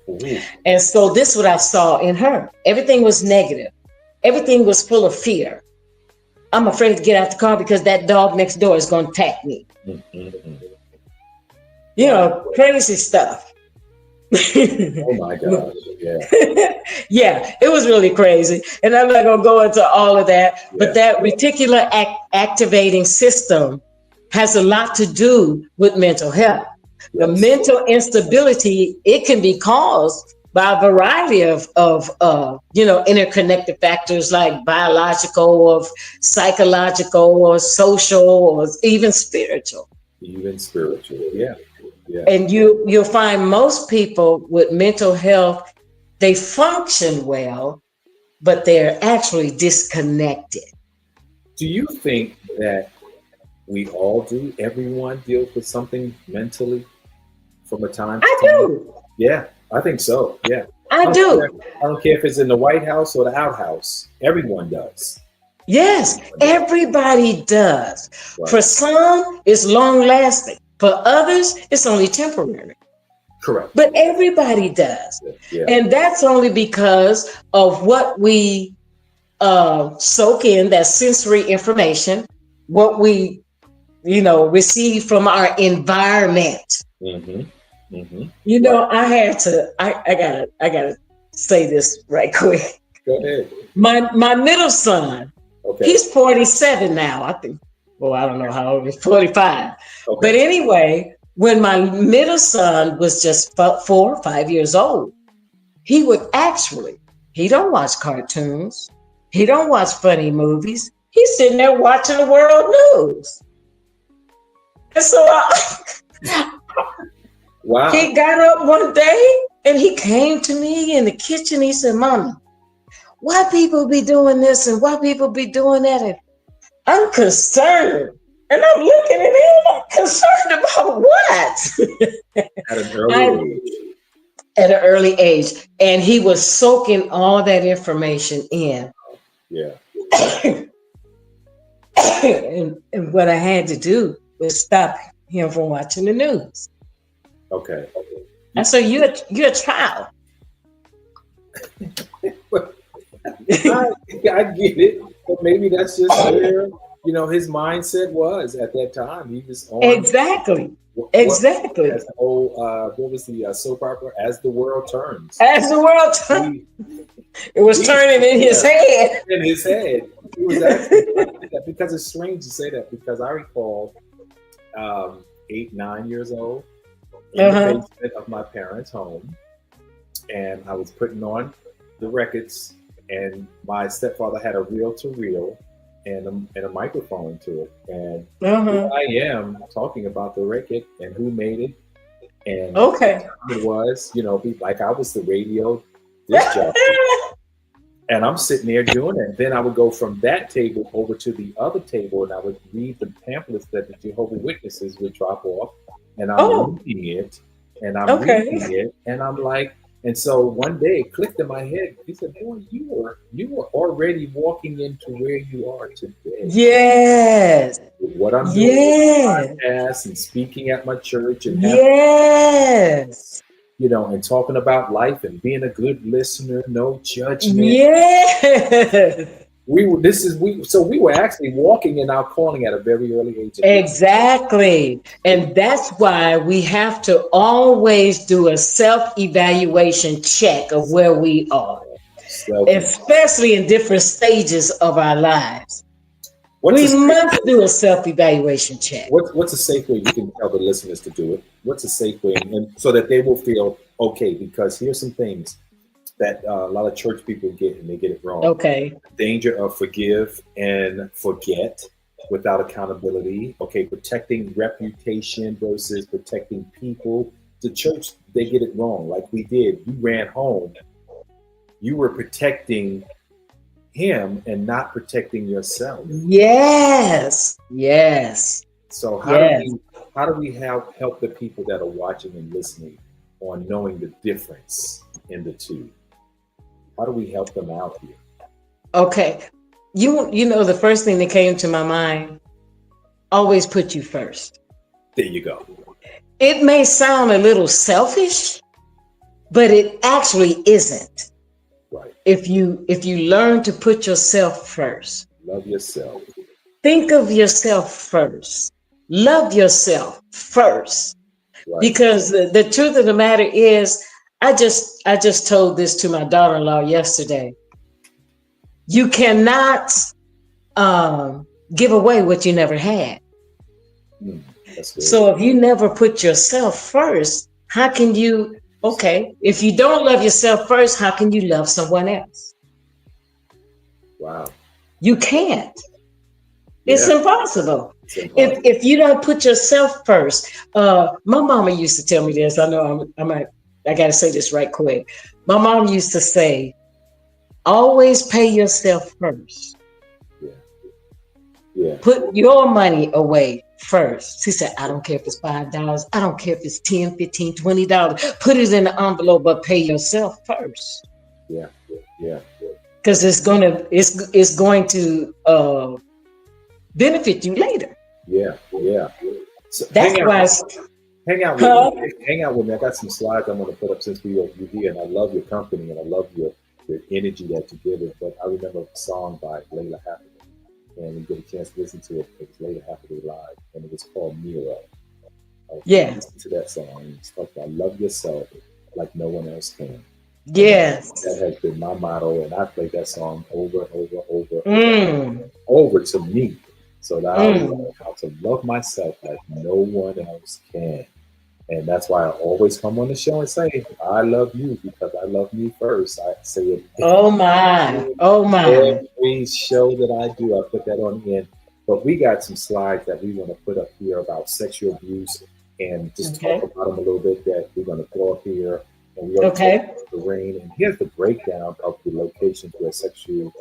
Ooh. And so this is what I saw in her. Everything was negative. Everything was full of fear. I'm afraid to get out the car because that dog next door is going to attack me. You know, crazy stuff. Oh my gosh. Yeah. Yeah, it was really crazy. And I'm not going to go into all of that. Yeah. But that reticular activating system has a lot to do with mental health. The mental instability, it can be caused by a variety of interconnected factors like biological or psychological or social or even spiritual. Yeah. And you'll find most people with mental health, they function well, but they're actually disconnected. Do you think that we all do? Everyone deals with something mentally from a time to time? I do. Yeah, I think so. Yeah. I do. I don't care if it's in the White House or the outhouse. Everyone does. Yes, everybody does. Right. For some, it's long lasting. For others, it's only temporary. Correct. But everybody does. Yeah. And that's only because of what we soak in, that sensory information, what we, receive from our environment. You know, I gotta say this right quick. Go ahead. My middle son, he's 47 now, I think. Well, I don't know how old he's, 45. But anyway, when my middle son was just 4 or 5 years old, he don't watch cartoons. He don't watch funny movies. He's sitting there watching the world news. And so wow. He got up one day and he came to me in the kitchen. He said, "Mommy, why people be doing this and why people be doing that?" And I'm concerned. And I'm looking at him, I'm concerned about what? At an early age. At an early age. And he was soaking all that information in. Yeah. and what I had to do was stop him from watching the news. Okay. And so you're a child. I get it, but maybe that's just where his mindset was at that time. He was on exactly. Exactly. As the whole, what was the soap opera? As the World Turns. As the world turns. It was turning in his head. In his head. He was actually, because it's strange to say that, because I recall 8, 9 years old in the basement of my parents' home, and I was putting on the records, and my stepfather had a reel-to-reel and a microphone to it, and here I am talking about the record and who made it, and it was, like I was the radio disc jockey, and I'm sitting there doing it. Then I would go from that table over to the other table, and I would read the pamphlets that the Jehovah's Witnesses would drop off, and I'm reading it, And I'm Okay. reading it, and I'm like, and so one day it clicked in my head. He said, "Boy, you were already walking into where you are today. Yes. With what I'm doing with Yes. the podcast and speaking at my church and having, Yes. and talking about life and being a good listener, no judgment. Yes. We were actually walking in our calling at a very early age. Exactly. And that's why we have to always do a self-evaluation check of where we are, especially in different stages of our lives. We must do a self-evaluation check. What's a safe way you can tell the listeners to do it? What's a safe way, and so that they will feel okay? Because here's some things that a lot of church people get, and they get it wrong. Okay. Danger of forgive and forget without accountability. Okay, protecting reputation versus protecting people. The church, they get it wrong. Like we did. You ran home. You were protecting him and not protecting yourself. Yes. Yes. So how do we help the people that are watching and listening on knowing the difference in the two? How do we help them out here? Okay. You know, the first thing that came to my mind, always put you first. There you go. It may sound a little selfish, but it actually isn't. Right. If you learn to put yourself first. Love yourself. Think of yourself first. Love yourself first. Right. Because the truth of the matter is, I just told this to my daughter-in-law yesterday. You cannot give away what you never had. So if you never put yourself first, how can you, if you don't love yourself first, how can you love someone else? Wow. You can't. It's impossible. If you don't put yourself first. My mama used to tell me this. I know I got to say this right quick. My mom used to say, always pay yourself first. Yeah. Put your money away first. She said, I don't care if it's $5. I don't care if it's $10, $15, $20. Put it in the envelope, but pay yourself first. Yeah. Because it's going to benefit you later. Yeah. So that's why. Hang out with me. I got some slides I'm going to put up since you're here, and I love your company and I love your energy that you give it. But I remember a song by Layla Hathaway, and you get a chance to listen to it. It was Layla Hathaway live, and it was called Mirror. Listen to that song. And it's talking about love yourself like no one else can. Yes, that has been my motto, and I play that song over to me, so that I learn how to love myself like no one else can. And that's why I always come on the show and say, I love you because I love me first. I say it. Oh my. Every show that I do, I put that on the end. But we got some slides that we want to put up here about sexual abuse and just talk about them a little bit that we're going to throw up here. And we're going to talk about the rain. And here's the breakdown of the locations where sexual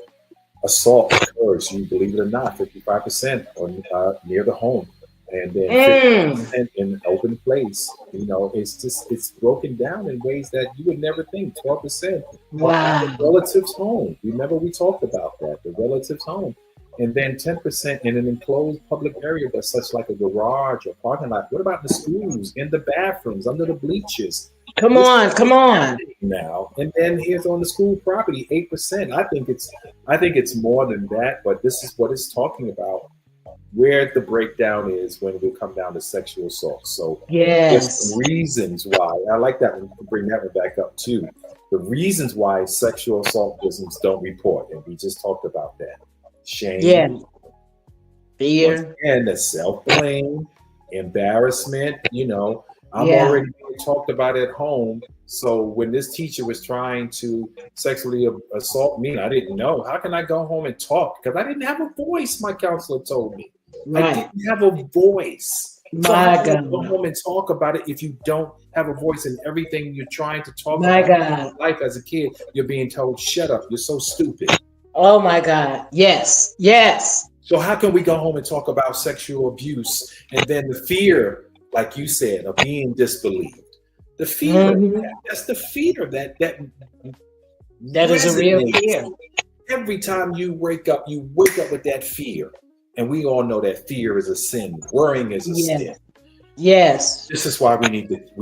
assault occurs. You believe it or not, 55% are near the home. And then 50% in an open place. It's broken down in ways that you would never think. 12%. Wow. The relative's home. Remember we talked about that. The relative's home. And then 10% in an enclosed public area, but such like a garage or parking lot. What about the schools, in the bathrooms, under the bleachers? Come on. Now, and then here's on the school property, 8%. I think it's more than that, but this is what it's talking about. Where the breakdown is when we come down to sexual assault. So there's some reasons why. I like that one. You can bring that one back up too. The reasons why sexual assault victims don't report, and we just talked about that. Shame, fear, and the self-blame, embarrassment. I'm already being talked about at home. So when this teacher was trying to sexually assault me, I didn't know. How can I go home and talk? Because I didn't have a voice, my counselor told me. Right. I didn't have a voice. So how can I go home and talk about it if you don't have a voice in everything you're trying to talk about in life as a kid? You're being told, shut up, you're so stupid. Oh my God. Yes. So how can we go home and talk about sexual abuse and then the fear, like you said, of being disbelieved? The fear. Mhm. That's the fear that That is a real resonates. fear. Every time you wake up with that fear. And we all know that fear is a sin. Worrying is a sin. Yes. This is why we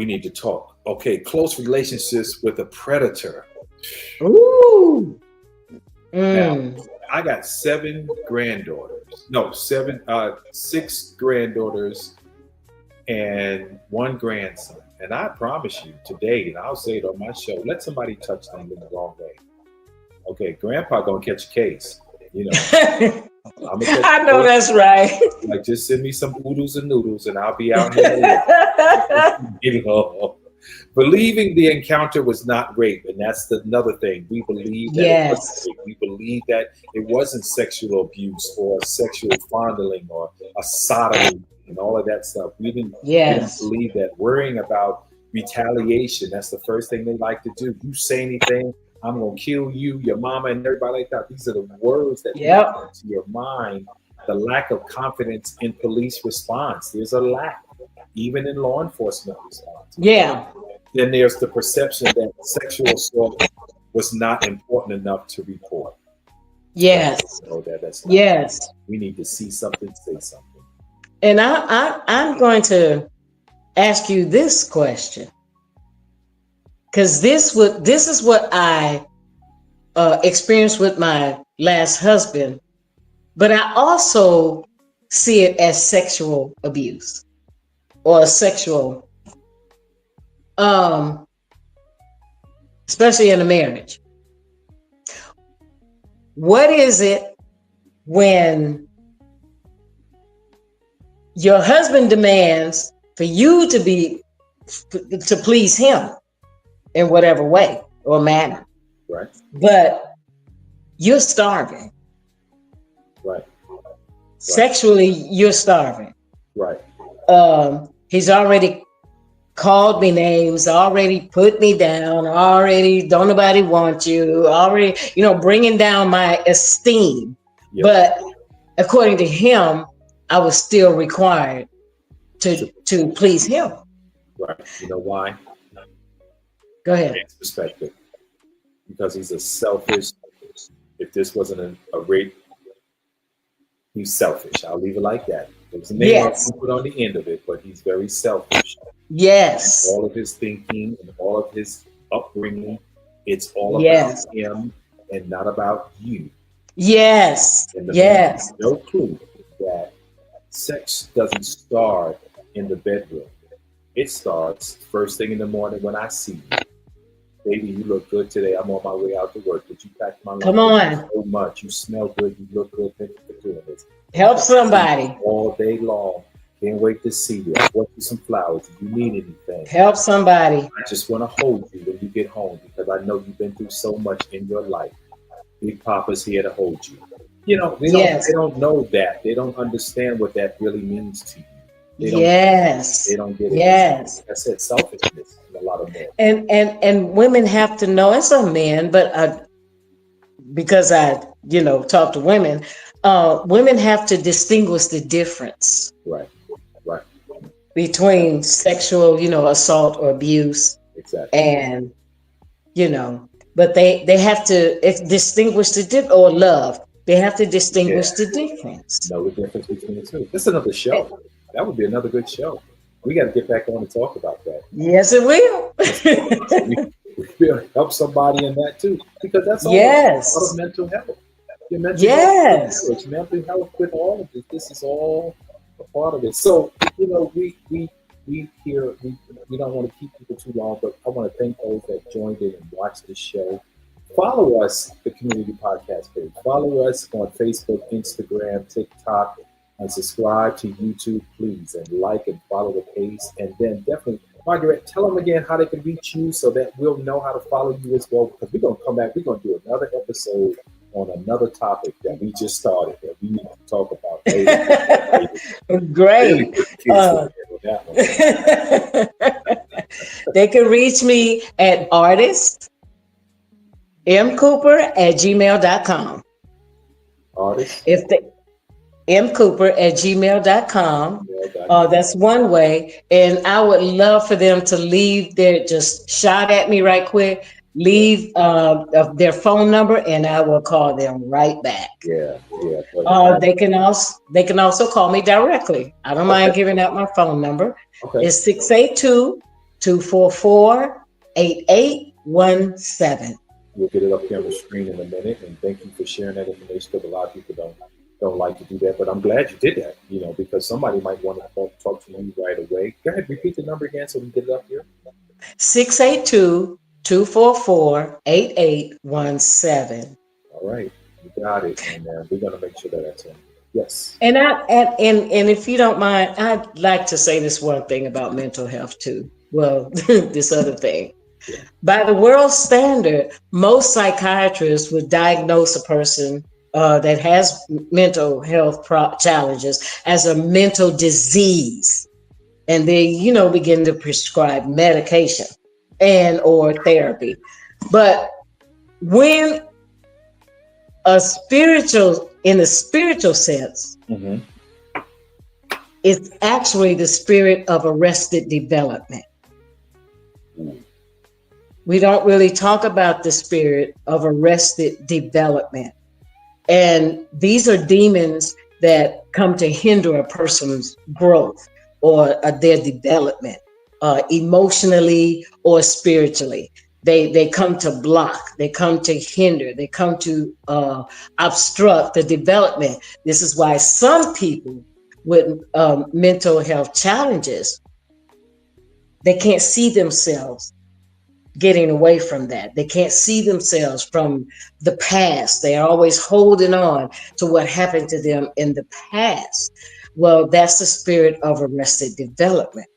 need to talk. Okay, close relationships with a predator. Ooh. Now, I got 7 granddaughters. No, 6 granddaughters and 1 grandson. And I promise you today, and I'll say it on my show, let somebody touch them in the wrong way. Okay, grandpa gonna catch a case. You know, I know that's right. Like, just send me some oodles and noodles and I'll be out here. You know, believing the encounter was not rape. And that's another thing. We believe that it wasn't rape. We believe that it wasn't sexual abuse or sexual fondling or a sodomy and all of that stuff. We didn't believe that. Worrying about retaliation, that's the first thing they like to do. You say anything, I'm going to kill you, your mama, and everybody like that. These are the words that come into your mind. The lack of confidence in police response. There's a lack, even in law enforcement response. Yeah. Then there's the perception that sexual assault was not important enough to report. Yes. So that's yes. We need to see something, say something. And I'm going to ask you this question. Because this is what I experienced with my last husband, but I also see it as sexual abuse or sexual, especially in a marriage. What is it when your husband demands for you to please him in whatever way or manner? Right. But you're starving. Right. Sexually, you're starving. Right. He's already called me names, already put me down, already don't nobody want you, already, bringing down my esteem. Yep. But according to him, I was still required to please him. Right. You know why? Go ahead. His perspective. Because he's a selfish. If this wasn't a rape, he's selfish. I'll leave it like that. There's a name put on the end of it, but he's very selfish. Yes. And all of his thinking and all of his upbringing, it's all about him and not about you. Yes. And the man has no clue that sex doesn't start in the bedroom. It starts first thing in the morning when I see you. Baby, you look good today. I'm on my way out to work. Did you pack my lunch? Come on. So much. You smell good. You look good. Thank you for doing this. Help somebody. All day long. Can't wait to see you. I bought you some flowers. Do you need anything? Help somebody. I just want to hold you when you get home because I know you've been through so much in your life. Big Papa's here to hold you. They don't know that. They don't understand what that really means to you. They don't get it. Yes. I said selfishness in a lot of men. And women have to know, and some men, but because I talk to women, women have to distinguish the difference. Right. Between sexual, assault or abuse. Exactly. And, but they have to distinguish or love. They have to distinguish the difference. Know the difference between the two. This is another show. That would be another good show. We got to get back on and talk about that. Yes, it will. We'll help somebody in that too, because that's all part of mental health. Your mental health, mental health with all of this. This is all a part of it. So we don't want to keep people too long, but I want to thank those that joined in and watched this show. Follow us, the Community Podcast page. Follow us on Facebook, Instagram, TikTok, and subscribe to YouTube, please, and like and follow the page. And then definitely, Margaret, tell them again how they can reach you so that we'll know how to follow you as well. Because we're going to come back. We're going to do another episode on another topic that we just started that we need to talk about later. Great. They can reach me at artistmcooper@gmail.com. Artist? mcooper@gmail.com. That's one way. And I would love for them to leave just shout at me right quick, leave their phone number, and I will call them right back. Yeah, yeah. They can also call me directly. I don't mind giving out my phone number. Okay. It's 682-244-8817. We'll get it up here on the screen in a minute, and thank you for sharing that information, because a lot of people don't like to do that, but I'm glad you did that, because somebody might want to talk to you right away. Go ahead, repeat the number again so we can get it up here. 682-244-8817. All right, you got it, and we're going to make sure that that's in. Yes. And if you don't mind, I'd like to say this one thing about mental health too. Well, this other thing. Yeah. By the world standard, most psychiatrists would diagnose a person that has mental health challenges as a mental disease, and they, begin to prescribe medication and or therapy. But when in the spiritual sense, mm-hmm. it's actually the spirit of arrested development. Mm. We don't really talk about the spirit of arrested development. And these are demons that come to hinder a person's growth or their development, emotionally or spiritually. They come to block, they come to hinder, they come to obstruct the development. This is why some people with mental health challenges, they can't see themselves getting away from that. They can't see themselves from the past. They are always holding on to what happened to them in the past. Well, that's the spirit of arrested development.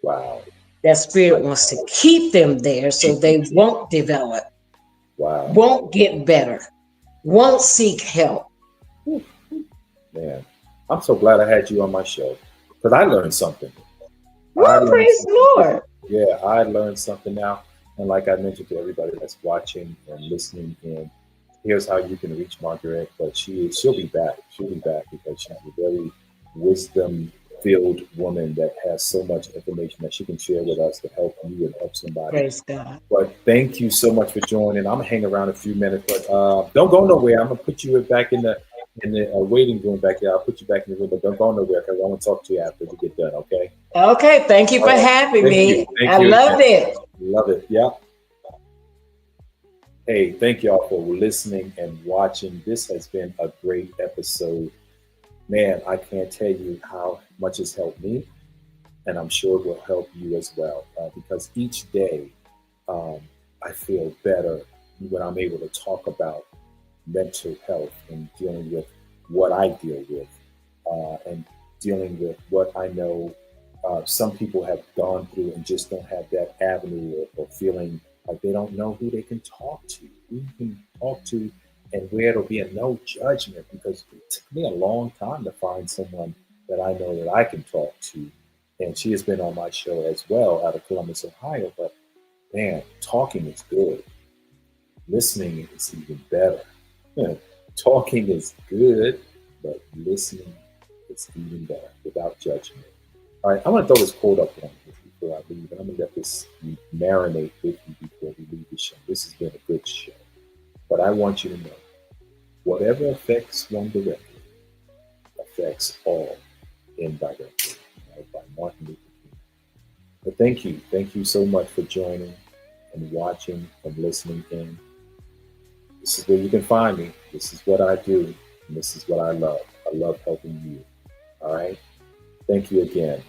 Wow. That spirit wants to keep them there so they won't develop, wow, won't get better, won't seek help. Man, I'm so glad I had you on my show, because I learned something. Well, praise the Lord. Yeah, I learned something now. And like I mentioned to everybody that's watching and listening in, here's how you can reach Marguerite. But she'll be back. She'll be back because she's a very wisdom-filled woman that has so much information that she can share with us to help you and help somebody. Praise God. But thank you so much for joining. I'm gonna hang around a few minutes, but don't go nowhere. I'm gonna put you back in the waiting room back there. I'll put you back in the room, but don't go nowhere because I want to talk to you after we get done. Okay. Okay. Thank you for having me. I loved it. Love it. Yeah. Hey, thank y'all for listening and watching. This has been a great episode. Man, I can't tell you how much it's helped me, and I'm sure it will help you as well, because each day I feel better when I'm able to talk about mental health and dealing with what I deal with, and dealing with what I know some people have gone through and just don't have that avenue or feeling like they don't know who they can talk to, and where it'll be a no judgment, because it took me a long time to find someone that I know that I can talk to. And she has been on my show as well out of Columbus, Ohio. But man, talking is good. Listening is even better. Talking is good, but listening is even better without judgment. All right, I'm going to throw this quote up on you before I leave, and I'm going to let this marinate with you before we leave the show. This has been a good show. But I want you to know, whatever affects one directly affects all indirectly. Right? By Martin Luther King. But thank you. Thank you so much for joining and watching and listening in. This is where you can find me. This is what I do. And this is what I love. I love helping you. All right. Thank you again.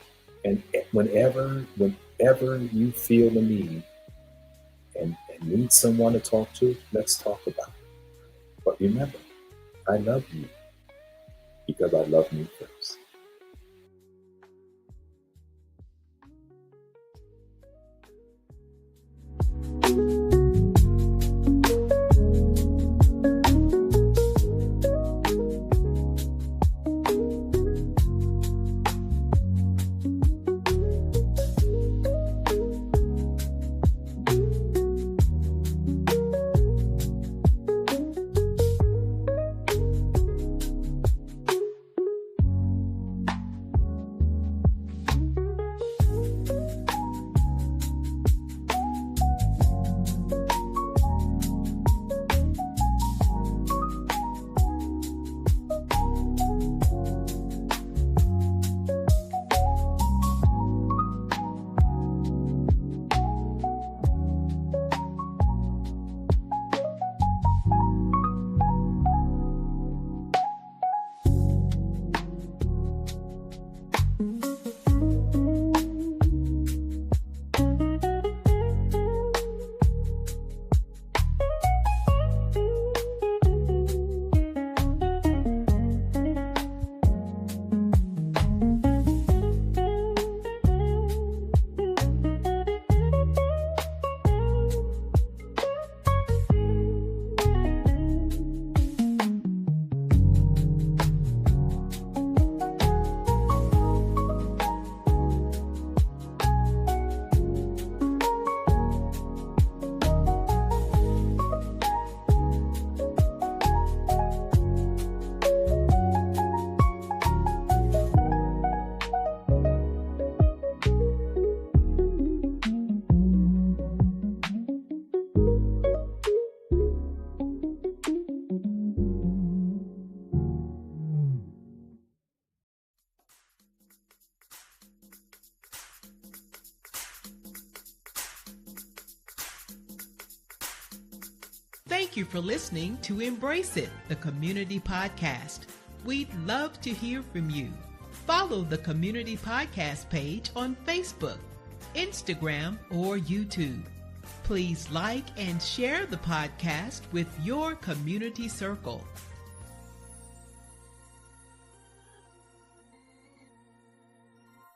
And whenever you feel the need and need someone to talk to, let's talk about it. But remember, I love you because I love me first. Thank you for listening to Embrace It, the Community Podcast. We'd love to hear from you. Follow the Community Podcast page on Facebook, Instagram, or YouTube. Please like and share the podcast with your community circle.